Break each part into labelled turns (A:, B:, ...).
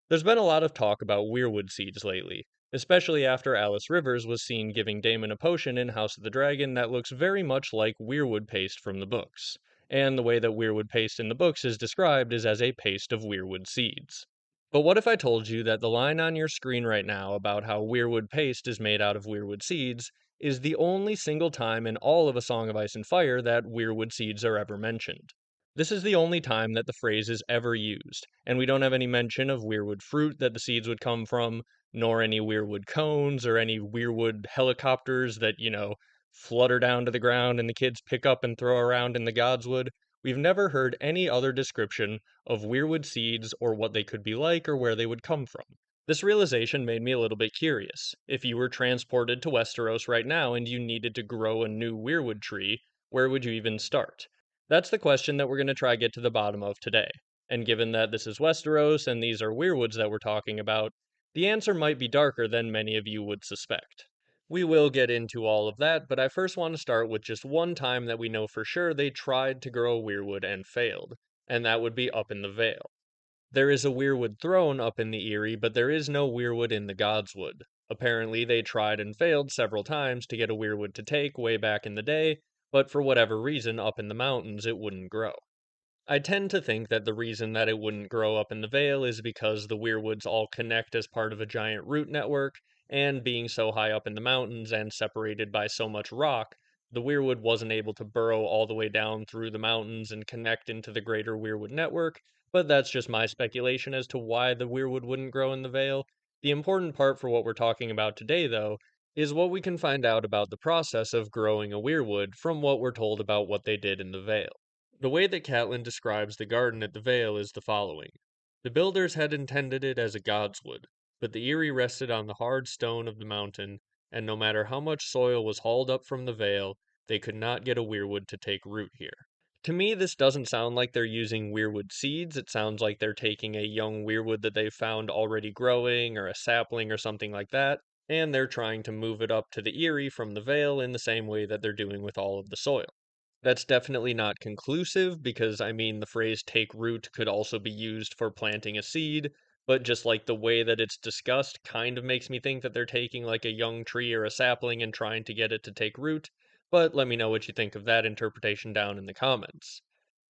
A: There's been a lot of talk about weirwood seeds lately, especially after Alice Rivers was seen giving Damon a potion in House of the Dragon that looks very much like weirwood paste from the books. And the way that weirwood paste in the books is described is as a paste of weirwood seeds. But what if I told you that the line on your screen right now about how weirwood paste is made out of weirwood seeds is the only single time in all of A Song of Ice and Fire that weirwood seeds are ever mentioned? This is the only time that the phrase is ever used, and we don't have any mention of weirwood fruit that the seeds would come from, nor any weirwood cones or any weirwood helicopters that, flutter down to the ground and the kids pick up and throw around in the godswood. We've never heard any other description of weirwood seeds or what they could be like or where they would come from. This realization made me a little bit curious. If you were transported to Westeros right now and you needed to grow a new weirwood tree, where would you even start? That's the question that we're going to try get to the bottom of today. And given that this is Westeros and these are weirwoods that we're talking about, the answer might be darker than many of you would suspect. We will get into all of that, but I first want to start with just one time that we know for sure they tried to grow a weirwood and failed, and that would be up in the Vale. There is a weirwood throne up in the Eyrie, but there is no weirwood in the Godswood. Apparently, they tried and failed several times to get a weirwood to take way back in the day, but for whatever reason up in the mountains it wouldn't grow. I tend to think that the reason that it wouldn't grow up in the Vale is because the weirwoods all connect as part of a giant root network, and being so high up in the mountains and separated by so much rock, the weirwood wasn't able to burrow all the way down through the mountains and connect into the greater weirwood network, but that's just my speculation as to why the weirwood wouldn't grow in the Vale. The important part for what we're talking about today, though, is what we can find out about the process of growing a weirwood from what we're told about what they did in the Vale. The way that Catelyn describes the garden at the Vale is the following. The builders had intended it as a godswood, but the Eyrie rested on the hard stone of the mountain, and no matter how much soil was hauled up from the Vale, they could not get a weirwood to take root here. To me, this doesn't sound like they're using weirwood seeds. It sounds like they're taking a young weirwood that they've found already growing, or a sapling or something like that, and they're trying to move it up to the Eyrie from the Vale in the same way that they're doing with all of the soil. That's definitely not conclusive because, I mean, the phrase take root could also be used for planting a seed, but just like the way that it's discussed kind of makes me think that they're taking like a young tree or a sapling and trying to get it to take root. But let me know what you think of that interpretation down in the comments.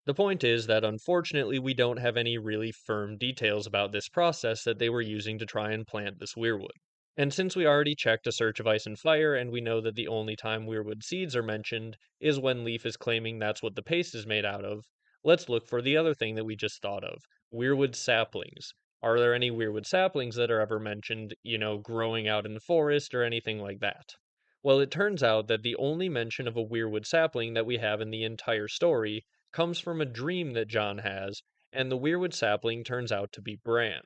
A: The point is that unfortunately we don't have any really firm details about this process that they were using to try and plant this weirwood. And since we already checked A Search of Ice and Fire and we know that the only time weirwood seeds are mentioned is when Leaf is claiming that's what the paste is made out of, let's look for the other thing that we just thought of, weirwood saplings. Are there any weirwood saplings that are ever mentioned, growing out in the forest or anything like that? Well, it turns out that the only mention of a weirwood sapling that we have in the entire story comes from a dream that John has, and the weirwood sapling turns out to be Bran.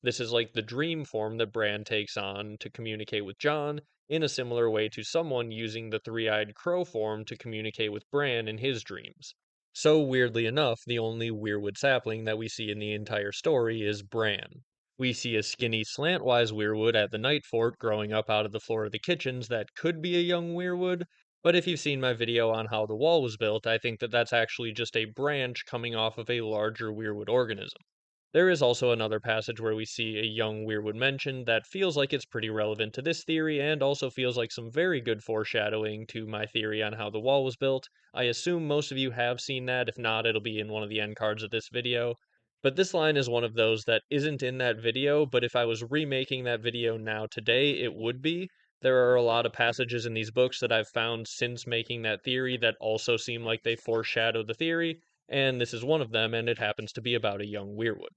A: This is like the dream form that Bran takes on to communicate with John, in a similar way to someone using the three-eyed crow form to communicate with Bran in his dreams. So, weirdly enough, the only weirwood sapling that we see in the entire story is Bran. We see a skinny slantwise weirwood at the Night Fort growing up out of the floor of the kitchens that could be a young weirwood, but if you've seen my video on how the wall was built, I think that that's actually just a branch coming off of a larger weirwood organism. There is also another passage where we see a young weirwood mentioned that feels like it's pretty relevant to this theory and also feels like some very good foreshadowing to my theory on how the wall was built. I assume most of you have seen that. If not, it'll be in one of the end cards of this video. But this line is one of those that isn't in that video, but if I was remaking that video now today, it would be. There are a lot of passages in these books that I've found since making that theory that also seem like they foreshadow the theory, and this is one of them, and it happens to be about a young weirwood.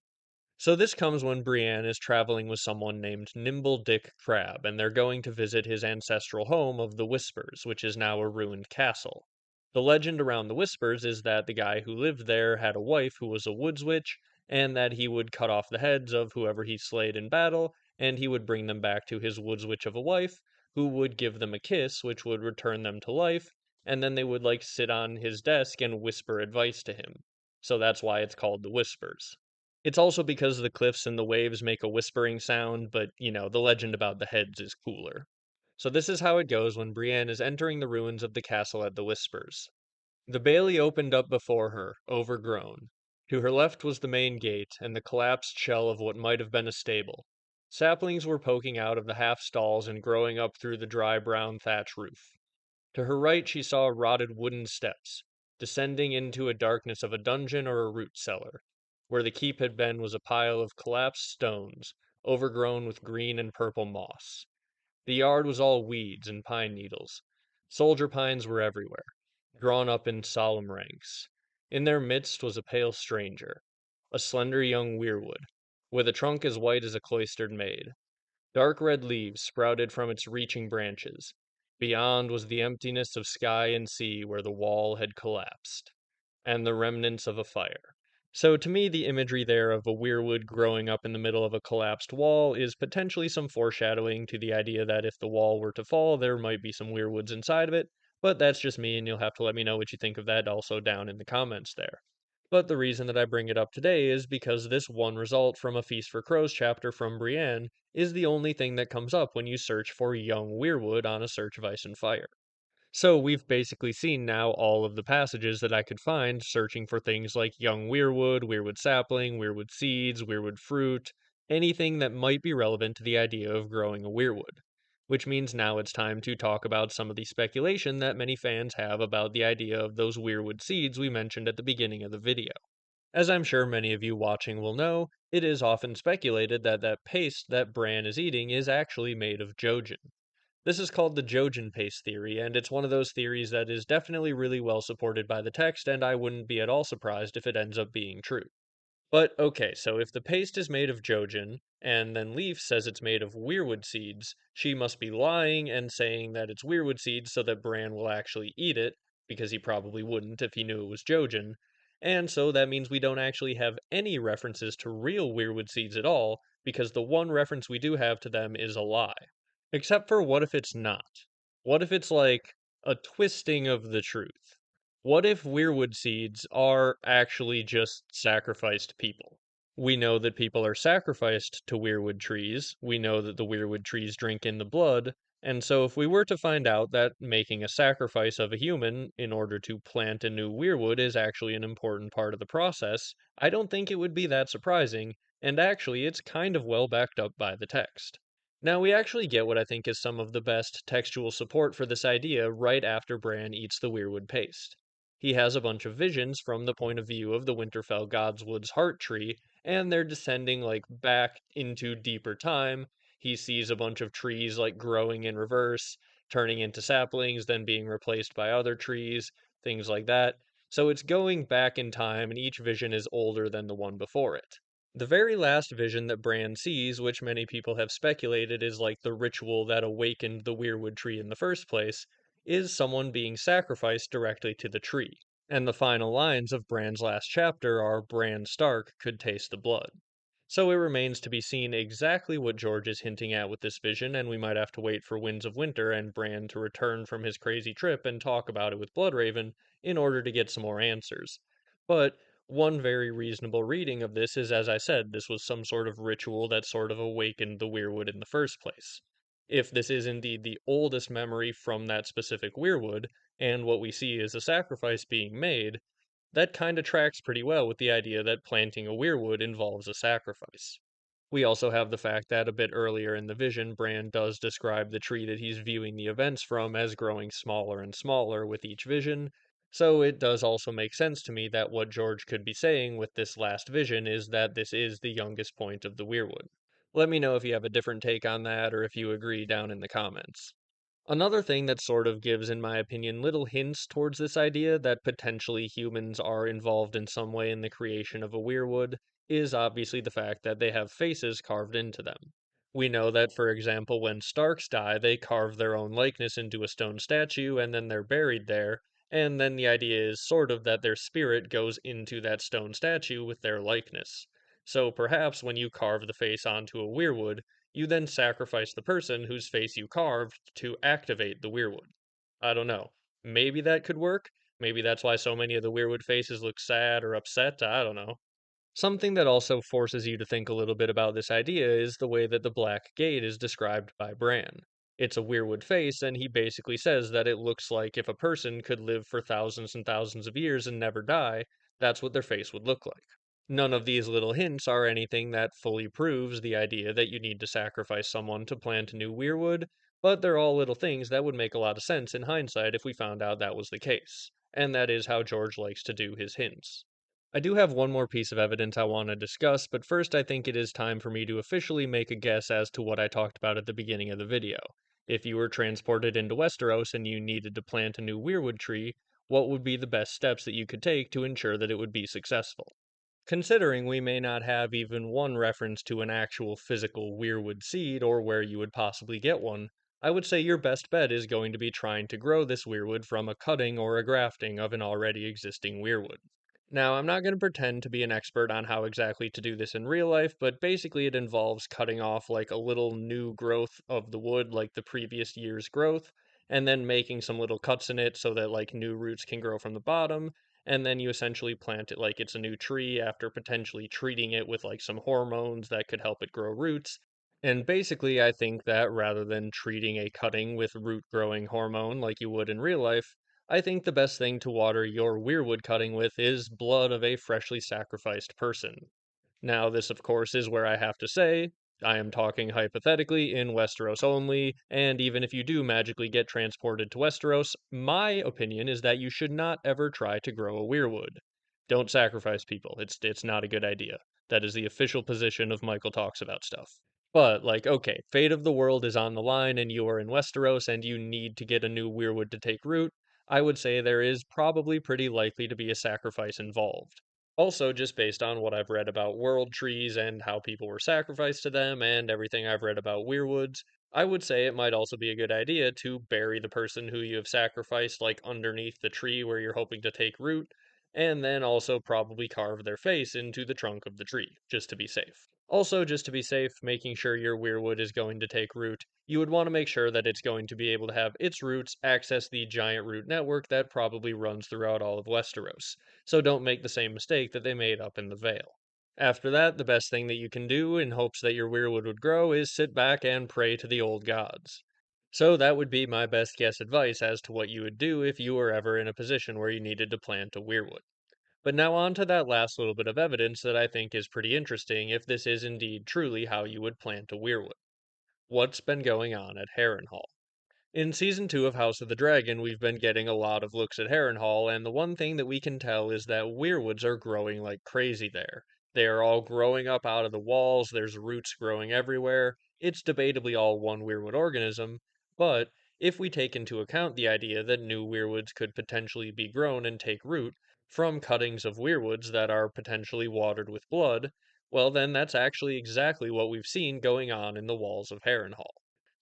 A: So this comes when Brienne is traveling with someone named Nimble Dick Crab, and they're going to visit his ancestral home of the Whispers, which is now a ruined castle. The legend around the Whispers is that the guy who lived there had a wife who was a woods witch, and that he would cut off the heads of whoever he slayed in battle, and he would bring them back to his woods witch of a wife, who would give them a kiss, which would return them to life, and then they would like sit on his desk and whisper advice to him. So that's why it's called the Whispers. It's also because the cliffs and the waves make a whispering sound, but, the legend about the heads is cooler. So this is how it goes when Brienne is entering the ruins of the castle at the Whispers. The bailey opened up before her, overgrown. To her left was the main gate and the collapsed shell of what might have been a stable. Saplings were poking out of the half stalls and growing up through the dry brown thatch roof. To her right she saw rotted wooden steps, descending into a darkness of a dungeon or a root cellar. Where the keep had been was a pile of collapsed stones, overgrown with green and purple moss. The yard was all weeds and pine needles. Soldier pines were everywhere, drawn up in solemn ranks. In their midst was a pale stranger, a slender young weirwood, with a trunk as white as a cloistered maid. Dark red leaves sprouted from its reaching branches. Beyond was the emptiness of sky and sea where the wall had collapsed, and the remnants of a fire. So to me, the imagery there of a weirwood growing up in the middle of a collapsed wall is potentially some foreshadowing to the idea that if the wall were to fall, there might be some weirwoods inside of it, but that's just me, and you'll have to let me know what you think of that also down in the comments there. But the reason that I bring it up today is because this one result from a Feast for Crows chapter from Brienne is the only thing that comes up when you search for young weirwood on a search of Ice and Fire. So we've basically seen now all of the passages that I could find searching for things like young weirwood, weirwood sapling, weirwood seeds, weirwood fruit, anything that might be relevant to the idea of growing a weirwood. Which means now it's time to talk about some of the speculation that many fans have about the idea of those weirwood seeds we mentioned at the beginning of the video. As I'm sure many of you watching will know, it is often speculated that that paste that Bran is eating is actually made of Jojen. This is called the Jojen paste theory, and it's one of those theories that is definitely really well supported by the text, and I wouldn't be at all surprised if it ends up being true. But okay, so if the paste is made of Jojen, and then Leaf says it's made of weirwood seeds, she must be lying and saying that it's weirwood seeds so that Bran will actually eat it, because he probably wouldn't if he knew it was Jojen. And so that means we don't actually have any references to real weirwood seeds at all, because the one reference we do have to them is a lie. Except for what if it's not? What if it's like a twisting of the truth? What if weirwood seeds are actually just sacrificed people? We know that people are sacrificed to weirwood trees. We know that the weirwood trees drink in the blood. And so, if we were to find out that making a sacrifice of a human in order to plant a new weirwood is actually an important part of the process, I don't think it would be that surprising, and actually, it's kind of well backed up by the text. Now, we actually get what I think is some of the best textual support for this idea right after Bran eats the weirwood paste. He has a bunch of visions from the point of view of the Winterfell Godswood's heart tree, and they're descending like back into deeper time. He sees a bunch of trees like growing in reverse, turning into saplings, then being replaced by other trees, things like that. So it's going back in time, and each vision is older than the one before it. The very last vision that Bran sees, which many people have speculated is like the ritual that awakened the weirwood tree in the first place, is someone being sacrificed directly to the tree. And the final lines of Bran's last chapter are Bran Stark could taste the blood. So it remains to be seen exactly what George is hinting at with this vision, and we might have to wait for Winds of Winter and Bran to return from his crazy trip and talk about it with Bloodraven in order to get some more answers. But one very reasonable reading of this is, as I said, this was some sort of ritual that sort of awakened the weirwood in the first place. If this is indeed the oldest memory from that specific weirwood, and what we see is a sacrifice being made, that kinda tracks pretty well with the idea that planting a weirwood involves a sacrifice. We also have the fact that a bit earlier in the vision, Bran does describe the tree that he's viewing the events from as growing smaller and smaller with each vision, so it does also make sense to me that what George could be saying with this last vision is that this is the youngest point of the weirwood. Let me know if you have a different take on that or if you agree down in the comments. Another thing that sort of gives, in my opinion, little hints towards this idea that potentially humans are involved in some way in the creation of a weirwood is obviously the fact that they have faces carved into them. We know that, for example, when Starks die, they carve their own likeness into a stone statue and then they're buried there, and then the idea is sort of that their spirit goes into that stone statue with their likeness. So perhaps when you carve the face onto a weirwood, you then sacrifice the person whose face you carved to activate the weirwood. I don't know. Maybe that could work. Maybe that's why so many of the weirwood faces look sad or upset. I don't know. Something that also forces you to think a little bit about this idea is the way that the Black Gate is described by Bran. It's a weirwood face, and he basically says that it looks like if a person could live for thousands and thousands of years and never die, that's what their face would look like. None of these little hints are anything that fully proves the idea that you need to sacrifice someone to plant a new weirwood, but they're all little things that would make a lot of sense in hindsight if we found out that was the case. And that is how George likes to do his hints. I do have one more piece of evidence I want to discuss, but first I think it is time for me to officially make a guess as to what I talked about at the beginning of the video. If you were transported into Westeros and you needed to plant a new weirwood tree, what would be the best steps that you could take to ensure that it would be successful? Considering we may not have even one reference to an actual physical weirwood seed or where you would possibly get one, I would say your best bet is going to be trying to grow this weirwood from a cutting or a grafting of an already existing weirwood. Now, I'm not going to pretend to be an expert on how exactly to do this in real life, but basically it involves cutting off like a little new growth of the wood, like the previous year's growth, and then making some little cuts in it so that like new roots can grow from the bottom, and then you essentially plant it like it's a new tree after potentially treating it with like some hormones that could help it grow roots. And basically, I think that rather than treating a cutting with root growing hormone like you would in real life, I think the best thing to water your weirwood cutting with is blood of a freshly sacrificed person. Now, this of course is where I have to say, I am talking hypothetically in Westeros only, and even if you do magically get transported to Westeros, my opinion is that you should not ever try to grow a weirwood. Don't sacrifice people. It's not a good idea. That is the official position of Michael Talks About Stuff. But, like, okay, fate of the world is on the line and you are in Westeros and you need to get a new weirwood to take root, I would say there is probably pretty likely to be a sacrifice involved. Also, just based on what I've read about world trees and how people were sacrificed to them and everything I've read about weirwoods, I would say it might also be a good idea to bury the person who you have sacrificed like underneath the tree where you're hoping to take root, and then also probably carve their face into the trunk of the tree, just to be safe. Also, just to be safe, making sure your weirwood is going to take root, you would want to make sure that it's going to be able to have its roots access the giant root network that probably runs throughout all of Westeros, so don't make the same mistake that they made up in the Vale. After that, the best thing that you can do in hopes that your weirwood would grow is sit back and pray to the old gods. So that would be my best guess advice as to what you would do if you were ever in a position where you needed to plant a weirwood. But now on to that last little bit of evidence that I think is pretty interesting if this is indeed truly how you would plant a weirwood. What's been going on at Harrenhal? In season 2 of House of the Dragon, we've been getting a lot of looks at Harrenhal, and the one thing that we can tell is that weirwoods are growing like crazy there. They are all growing up out of the walls, there's roots growing everywhere. It's debatably all one weirwood organism, but if we take into account the idea that new weirwoods could potentially be grown and take root from cuttings of weirwoods that are potentially watered with blood, well then that's actually exactly what we've seen going on in the walls of Harrenhal.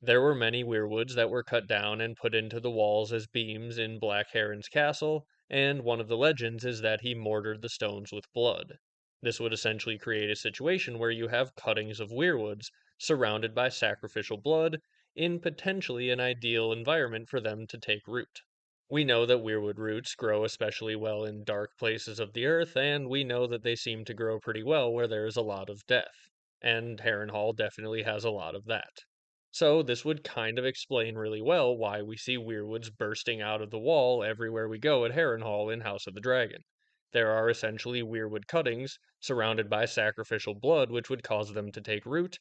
A: There were many weirwoods that were cut down and put into the walls as beams in Black Heron's castle, and one of the legends is that he mortared the stones with blood. This would essentially create a situation where you have cuttings of weirwoods surrounded by sacrificial blood in potentially an ideal environment for them to take root. We know that weirwood roots grow especially well in dark places of the earth, and we know that they seem to grow pretty well where there is a lot of death. And Harrenhal definitely has a lot of that. So this would kind of explain really well why we see weirwoods bursting out of the wall everywhere we go at Harrenhal in House of the Dragon. There are essentially weirwood cuttings surrounded by sacrificial blood which would cause them to take root,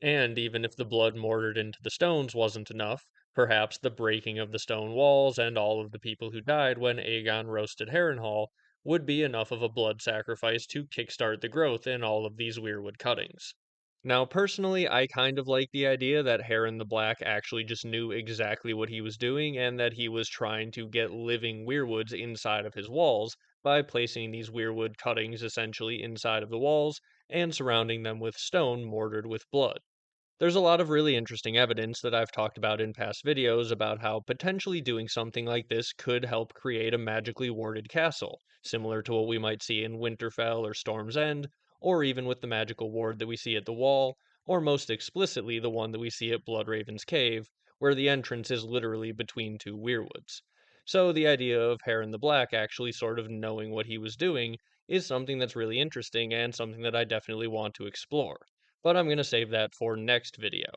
A: and even if the blood mortared into the stones wasn't enough, perhaps the breaking of the stone walls and all of the people who died when Aegon roasted Harrenhal would be enough of a blood sacrifice to kickstart the growth in all of these weirwood cuttings. Now, personally, I kind of like the idea that Heron the Black actually just knew exactly what he was doing and that he was trying to get living weirwoods inside of his walls by placing these weirwood cuttings essentially inside of the walls and surrounding them with stone mortared with blood. There's a lot of really interesting evidence that I've talked about in past videos about how potentially doing something like this could help create a magically warded castle, similar to what we might see in Winterfell or Storm's End, or even with the magical ward that we see at the Wall, or most explicitly the one that we see at Bloodraven's Cave, where the entrance is literally between two weirwoods. So the idea of Heron the Black actually sort of knowing what he was doing is something that's really interesting and something that I definitely want to explore, but I'm going to save that for next video.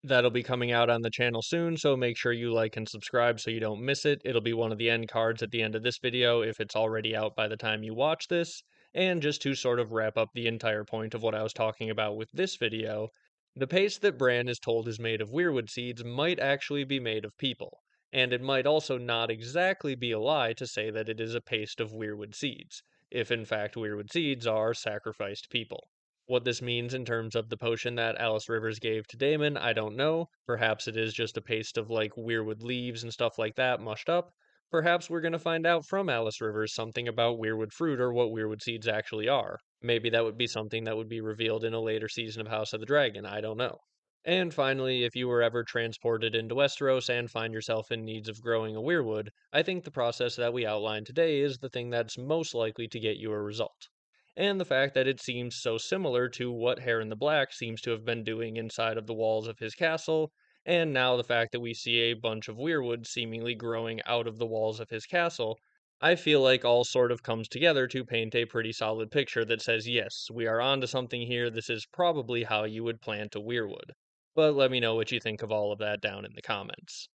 A: That'll be coming out on the channel soon, so make sure you like and subscribe so you don't miss it. It'll be one of the end cards at the end of this video if it's already out by the time you watch this. And just to sort of wrap up the entire point of what I was talking about with this video, the paste that Bran is told is made of weirwood seeds might actually be made of people, and it might also not exactly be a lie to say that it is a paste of weirwood seeds, if in fact weirwood seeds are sacrificed people. What this means in terms of the potion that Alice Rivers gave to Daemon, I don't know. Perhaps it is just a paste of like weirwood leaves and stuff like that mushed up. Perhaps we're going to find out from Alice Rivers something about weirwood fruit or what weirwood seeds actually are. Maybe that would be something that would be revealed in a later season of House of the Dragon, I don't know. And finally, if you were ever transported into Westeros and find yourself in needs of growing a weirwood, I think the process that we outlined today is the thing that's most likely to get you a result. And the fact that it seems so similar to what Harren the Black seems to have been doing inside of the walls of his castle, and now the fact that we see a bunch of weirwood seemingly growing out of the walls of his castle, I feel like all sort of comes together to paint a pretty solid picture that says, yes, we are onto something here, this is probably how you would plant a weirwood. But let me know what you think of all of that down in the comments.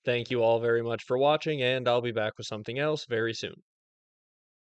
A: Thank you all very much for watching, and I'll be back with something else very soon.